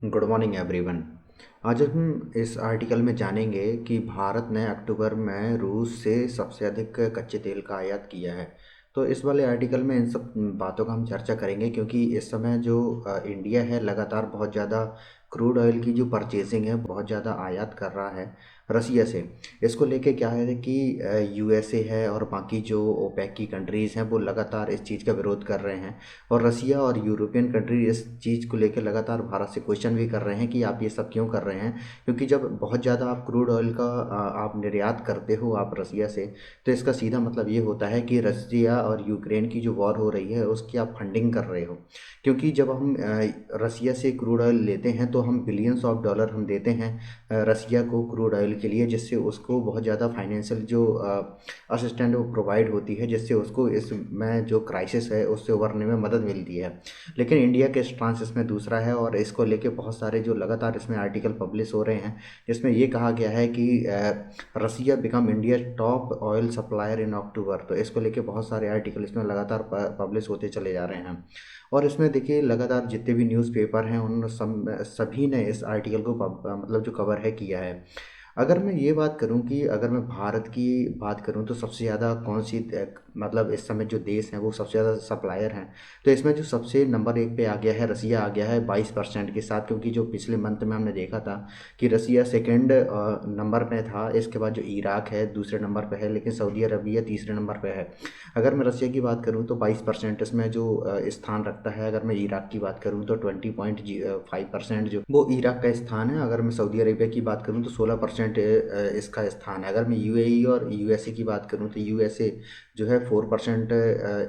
Good morning everyone. आज हम इस आर्टिकल में जानेंगे कि भारत ने अक्टूबर में रूस से सबसे अधिक कच्चे तेल का आयात किया है। तो इस वाले आर्टिकल में इन सब बातों का हम चर्चा करेंगे, क्योंकि इस समय जो इंडिया है लगातार बहुत ज़्यादा क्रूड ऑयल की जो परचेजिंग है बहुत ज़्यादा आयात कर रहा है रसिया से। इसको लेके क्या है कि यूएसए है और बाकी जो ओपेक की कंट्रीज़ हैं वो लगातार इस चीज़ का विरोध कर रहे हैं। और रसिया और यूरोपियन कंट्री इस चीज़ को लेकर लगातार भारत से क्वेश्चन भी कर रहे हैं कि आप ये सब क्यों कर रहे हैं, क्योंकि जब बहुत ज़्यादा आप क्रूड ऑयल का आप निर्यात करते हो आप रसिया से, तो इसका सीधा मतलब ये होता है कि रसिया और यूक्रेन की जो वॉर हो रही है उसकी आप फंडिंग कर रहे हो। क्योंकि जब हम रसिया से क्रूड ऑयल लेते हैं तो हम बिलियंस ऑफ डॉलर हम देते हैं रसिया को क्रूड ऑयल के लिए, जिससे उसको बहुत ज़्यादा फाइनेंशियल जो असिस्टेंट वो प्रोवाइड होती है, जिससे उसको इसमें जो क्राइसिस है उससे उबरने में मदद मिलती है। लेकिन इंडिया के स्टांस इसमें दूसरा है और इसको लेके बहुत सारे जो लगातार इसमें आर्टिकल पब्लिश हो रहे हैं, जिसमें ये कहा गया है कि Russia become India top oil supplier in October. तो इसको लेके बहुत सारे आर्टिकल इसमें लगातार पब्लिश होते चले जा रहे हैं। और इसमें देखिए लगातार जितने भी न्यूज़पेपर हैं उन सभी ने इस आर्टिकल को मतलब जो कवर है किया है। अगर मैं ये बात करूं कि अगर मैं भारत की बात करूं तो सबसे ज़्यादा कौन सी मतलब इस समय जो देश हैं वो सबसे ज़्यादा सप्लायर हैं, तो इसमें जो सबसे नंबर 1 पे आ गया है रसिया आ गया है 22% के साथ। क्योंकि जो पिछले मंथ में हमने देखा था कि रसिया सेकेंड नंबर पे था, इसके बाद जो इराक है दूसरे नंबर पे है, लेकिन सऊदी अरबिया तीसरे नंबर पे है। अगर मैं रसिया की बात करूँ तो 22% इसमें जो स्थान रखता है। अगर मैं इराक की बात करूँ तो 20.5% जो वो इराक का स्थान है। अगर मैं सऊदी अरेबिया की बात करूँ तो 16% इसका स्थान है। अगर मैं यूएई और यूएसए की बात करूँ तो यूएसए जो है 4%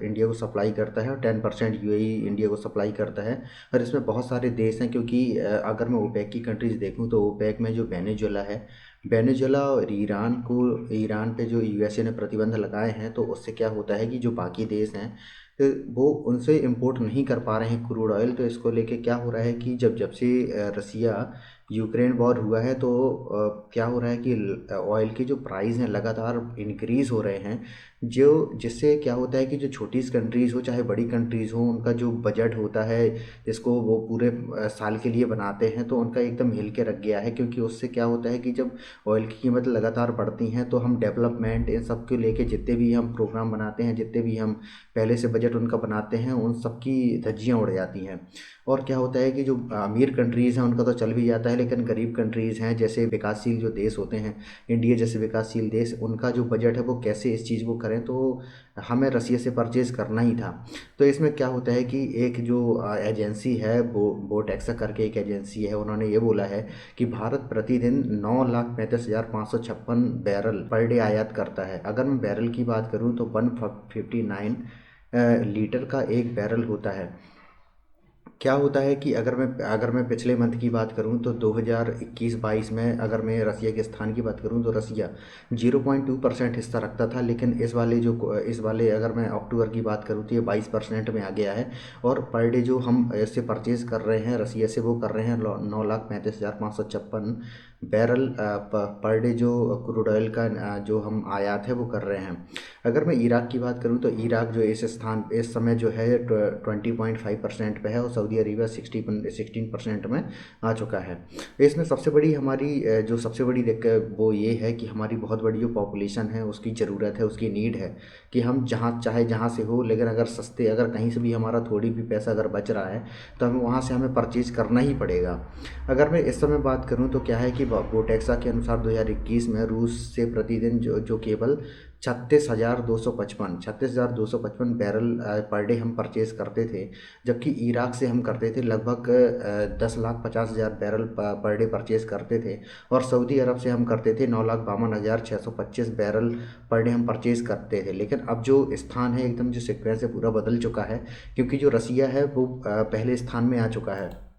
इंडिया को सप्लाई करता है और 10% यूएई इंडिया को सप्लाई करता है। और इसमें बहुत सारे देश हैं, क्योंकि अगर मैं ओपेक की कंट्रीज़ देखूँ तो ओपेक में जो वेनेजुएला है, वेनेजुएला और ईरान पे जो यूएसए ने प्रतिबंध लगाए हैं, तो उससे क्या होता है कि जो बाकी देश हैं वो उनसे इंपोर्ट नहीं कर पा रहे हैं क्रूड ऑयल। तो इसको लेके क्या हो रहा है कि जब जब से रसिया यूक्रेन वॉर हुआ है तो क्या हो रहा है कि ऑयल के जो प्राइस हैं लगातार इंक्रीज़ हो रहे हैं, जो जिससे क्या होता है कि जो छोटी कंट्रीज़ हो चाहे बड़ी कंट्रीज़ हो, उनका जो बजट होता है जिसको वो पूरे साल के लिए बनाते हैं, तो उनका एकदम हिल के रख गया है। क्योंकि उससे क्या होता है कि जब ऑयल की कीमत लगातार बढ़ती हैं तो हम डेवलपमेंट इन सब को लेके जितने भी हम प्रोग्राम बनाते हैं, जितने भी हम पहले से बजट उनका बनाते हैं, उन सब की धज्जियाँ उड़ जाती हैं। और क्या होता है कि जो अमीर कंट्रीज़ हैं उनका तो चल भी जाता है, लेकिन गरीब कंट्रीज़ हैं जैसे विकासशील जो देश होते हैं, इंडिया जैसे विकासशील देश, उनका जो बजट है वो कैसे इस चीज़ को करें, तो हमें रसिया से परचेज़ करना ही था। तो इसमें क्या होता है कि एक जो एजेंसी है बोटेक्सा करके एक एजेंसी है, उन्होंने ये बोला है कि भारत प्रतिदिन 9,35,556 बैरल पर डे आयात करता है। अगर मैं बैरल की बात करूं तो 159 लीटर का एक बैरल होता है। क्या होता है कि अगर मैं पिछले मंथ की बात करूं तो 2021-22 में अगर मैं रसिया के स्थान की बात करूं तो रसिया 0.2% हिस्सा रखता था, लेकिन इस वाले अगर मैं अक्टूबर की बात करूं तो ये 22% में आ गया है। और पर डे जो हम इससे परचेज़ कर रहे हैं रसिया से वो कर रहे हैं 9,35,556 बैरल पर डे जो क्रूड ऑयल का जो हम आयात है वो कर रहे हैं। अगर मैं इराक की बात करूं तो इराक जो इस समय जो है 20.5% पे है और सऊदी अरेबिया 16% में आ चुका है। इसमें सबसे बड़ी हमारी जो सबसे बड़ी दिक्कत वो ये है कि हमारी बहुत बड़ी जो पॉपुलेशन है उसकी ज़रूरत है, उसकी नीड है कि हम जहाँ चाहे जहाँ से हो, लेकिन अगर सस्ते अगर कहीं से भी हमारा थोड़ी भी पैसा अगर बच रहा है तो हमें वहाँ से हमें परचेज़ करना ही पड़ेगा। अगर मैं इस समय बात करूँ तो क्या है कि बोटेक्सा के अनुसार 2021 में रूस से प्रतिदिन जो केवल 36,255 बैरल पर डे हम परचेज़ करते थे, जबकि इराक से हम करते थे लगभग 10,50,000 बैरल पर डे परचेज़ करते थे। और सऊदी अरब से हम करते थे 9,52,625 बैरल पर डे हम परचेज़ करते थे। लेकिन अब जो स्थान है एकदम जो सिक्वेंस है पूरा बदल चुका है, क्योंकि जो रसिया है वो पहले स्थान में आ चुका है।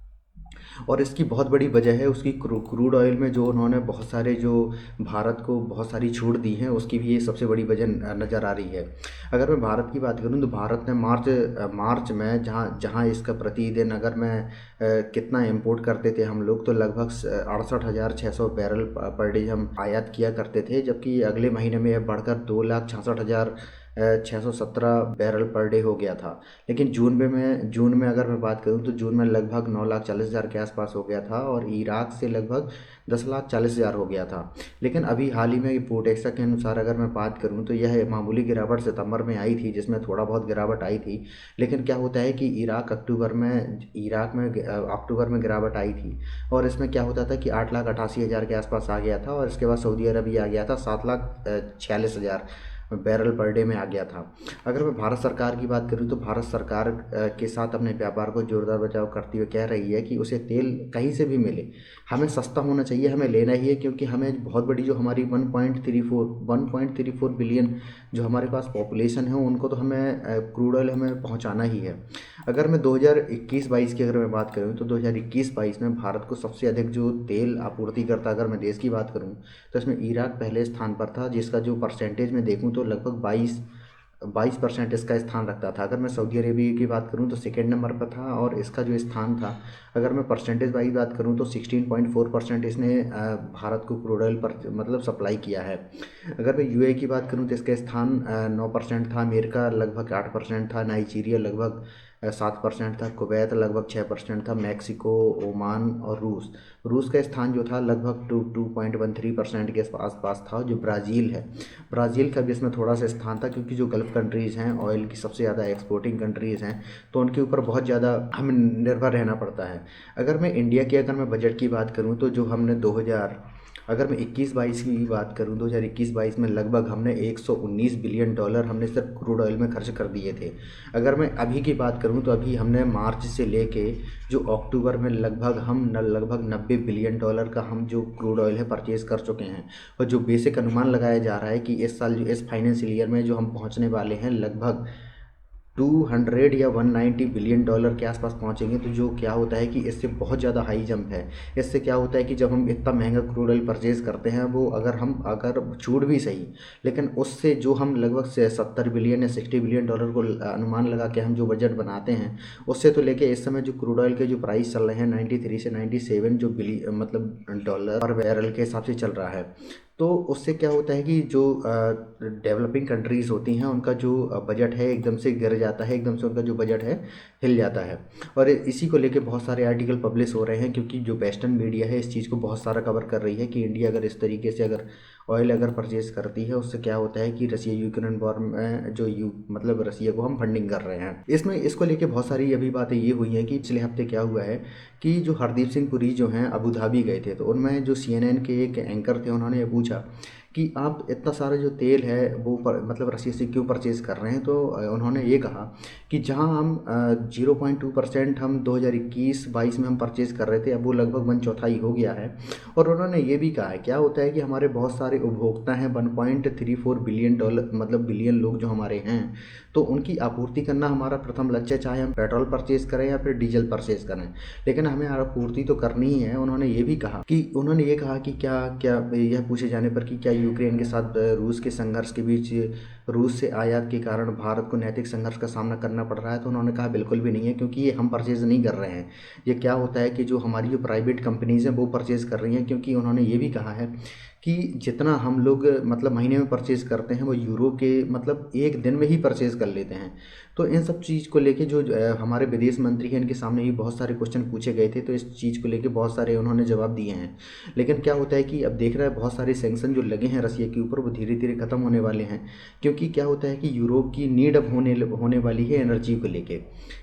और इसकी बहुत बड़ी वजह है उसकी क्रूड ऑयल में जो उन्होंने बहुत सारे जो भारत को बहुत सारी छूट दी हैं, उसकी भी ये सबसे बड़ी वजह नज़र आ रही है। अगर मैं भारत की बात करूं तो भारत ने मार्च में जहां जहां इसका प्रतिदिन अगर मैं कितना इंपोर्ट करते थे हम लोग, तो लगभग 68,600 बैरल पर डे हम आयात किया करते थे, जबकि अगले महीने में यह बढ़कर 2,66,000 617 बैरल पर डे हो गया था। लेकिन जून में अगर मैं बात करूं तो जून में लगभग 9,40,000 के आसपास हो गया था, और इराक से लगभग 10,40,000 हो गया था। लेकिन अभी हाल ही में पोटेक्सा के अनुसार अगर मैं बात करूं तो यह मामूली गिरावट सितंबर में आई थी, जिसमें थोड़ा बहुत गिरावट आई थी। लेकिन क्या होता है कि इराक में अक्टूबर में गिरावट आई थी, और इसमें क्या होता था कि 8,88,000 के आसपास आ गया था, और इसके बाद सऊदी अरबिया आ गया था 7,46,000 बैरल पर डे में आ गया था। अगर मैं भारत सरकार की बात करूं तो भारत सरकार के साथ अपने व्यापार को जोरदार बचाव करते हुए कह रही है कि उसे तेल कहीं से भी मिले, हमें सस्ता होना चाहिए, हमें लेना ही है, क्योंकि हमें बहुत बड़ी जो हमारी 1.34 बिलियन जो हमारे पास पॉपुलेशन है उनको तो हमें क्रूड ऑयल हमें पहुंचाना ही है। अगर मैं 2021-22 की अगर मैं बात करूं तो 2021-22 में भारत को सबसे अधिक जो तेल आपूर्ति करता, अगर मैं देश की बात करूं तो इसमें इराक पहले स्थान पर था, जिसका जो परसेंटेज में देखूं तो लगभग 22% इसका स्थान रखता था। अगर मैं सऊदी अरेबिया की बात करूं तो सेकेंड नंबर पर था, और इसका जो स्थान था, अगर मैं परसेंटेज वाइज बात करूं तो 16.4% इसने भारत को क्रूड ऑयल पर मतलब सप्लाई किया है। अगर मैं यूएई की बात करूं तो इसका स्थान 9% था, अमेरिका लगभग 8% था, नाइजीरिया लगभग 7% था, कुवैत लगभग 6% था, मैक्सिको, ओमान और रूस का स्थान जो था लगभग 2.13% के आसपास था। जो ब्राज़ील है, ब्राज़ील का भी इसमें थोड़ा सा स्थान था, क्योंकि जो गल्फ़ कंट्रीज़ हैं, ऑयल की सबसे ज़्यादा एक्सपोर्टिंग कंट्रीज़ हैं, तो उनके ऊपर बहुत ज़्यादा हमें निर्भर रहना पड़ता है। अगर मैं बजट की बात करूँ तो जो हमने 2000 अगर मैं 21-22 की बात करूं, 2021-22 में लगभग हमने 119 बिलियन डॉलर हमने सिर्फ क्रूड ऑयल में खर्च कर दिए थे। अगर मैं अभी की बात करूं तो अभी हमने मार्च से लेके जो अक्टूबर में लगभग 90 बिलियन डॉलर का हम जो क्रूड ऑयल है परचेज़ कर चुके हैं। और जो बेसिक अनुमान लगाया जा रहा है कि इस साल जो इस फाइनेंशियल ईयर में जो हम पहुंचने वाले हैं लगभग 200 या 190 बिलियन डॉलर के आसपास पहुंचेंगे। तो जो क्या होता है कि इससे बहुत ज़्यादा हाई जंप है। इससे क्या होता है कि जब हम इतना महंगा क्रूड ऑयल परचेज करते हैं, वो अगर छूट भी सही, लेकिन उससे जो हम लगभग से 70 बिलियन या 60 बिलियन डॉलर को अनुमान लगा के हम जो बजट बनाते हैं, उससे तो लेके इस समय जो क्रूड ऑयल के जो प्राइस चल रहे हैं 93 से 97 जो मतलब डॉलर पर बैरल के हिसाब से चल रहा है, तो उससे क्या होता है कि जो डेवलपिंग कंट्रीज़ होती हैं उनका जो बजट है एकदम से गिर जाता है, एकदम से उनका जो बजट है हिल जाता है। और इसी को लेके बहुत सारे आर्टिकल पब्लिश हो रहे हैं, क्योंकि जो वेस्टर्न मीडिया है इस चीज़ को बहुत सारा कवर कर रही है कि इंडिया अगर इस तरीके से अगर परचेज करती है, उससे क्या होता है कि रसिया यूक्रेन वॉर में मतलब रसिया को हम फंडिंग कर रहे हैं। इसको लेके बहुत सारी अभी बातें ये हुई हैं कि पिछले हफ्ते क्या हुआ है कि जो हरदीप सिंह पुरी जो हैं अबू धाबी गए थे, तो उनमें जो CNN के एक एंकर थे, उन्होंने ये पूछा कि आप इतना सारा जो तेल है वो मतलब रसिया से क्यों परचेज कर रहे हैं। तो उन्होंने ये कहा कि जहां हम 0.2% हम 2021-22 में हम परचेज कर रहे थे, अब वो लगभग 1/4 हो गया है। और उन्होंने ये भी कहा है, क्या होता है कि हमारे बहुत सारे उपभोक्ता हैं, 1.34 बिलियन डॉलर मतलब बिलियन लोग जो हमारे हैं, तो उनकी आपूर्ति करना हमारा प्रथम लक्ष्य है, चाहे हम पेट्रोल परचेज करें या फिर डीजल परचेज करें, लेकिन हमें आपूर्ति तो करनी ही है। उन्होंने ये कहा कि क्या क्या यह पूछे जाने पर कि क्या यूक्रेन के साथ रूस के संघर्ष के बीच रूस से आयात के कारण भारत को नैतिक संघर्ष का सामना करना पड़ रहा है, तो उन्होंने कहा बिल्कुल भी नहीं है, क्योंकि ये हम परचेज नहीं कर रहे हैं। ये क्या होता है कि जो हमारी जो प्राइवेट कंपनीज़ हैं वो परचेज कर रही हैं, क्योंकि उन्होंने ये भी कहा है कि जितना हम लोग मतलब महीने में परचेज करते हैं वो यूरो के मतलब एक दिन में ही परचेज कर लेते हैं। तो इन सब चीज़ को लेके जो हमारे विदेश मंत्री हैं, इनके सामने भी बहुत सारे क्वेश्चन पूछे गए थे, तो इस चीज़ को लेके बहुत सारे उन्होंने जवाब दिए हैं। लेकिन क्या होता है कि अब देख रहा है बहुत सारे सैंक्शन जो लगे हैं रसिया के ऊपर, वो धीरे धीरे ख़त्म होने वाले हैं, क्योंकि क्या होता है कि यूरोप की नीड अब होने वाली है एनर्जी को लेके,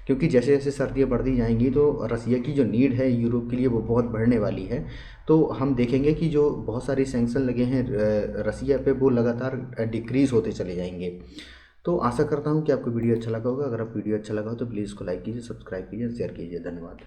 क्योंकि जैसे जैसे सर्दियाँ बढ़ती जाएंगी तो रसिया की जो नीड है यूरोप के लिए वो बहुत बढ़ने वाली है। तो हम देखेंगे कि जो बहुत सारे सैंक्शन लगे हैं रसिया पे, वो लगातार डिक्रीज़ होते चले जाएंगे। तो आशा करता हूँ कि आपको वीडियो अच्छा लगा होगा। अगर आप वीडियो अच्छा लगा हो तो प्लीज़ इसको लाइक कीजिए, सब्सक्राइब कीजिए, शेयर कीजिए। धन्यवाद।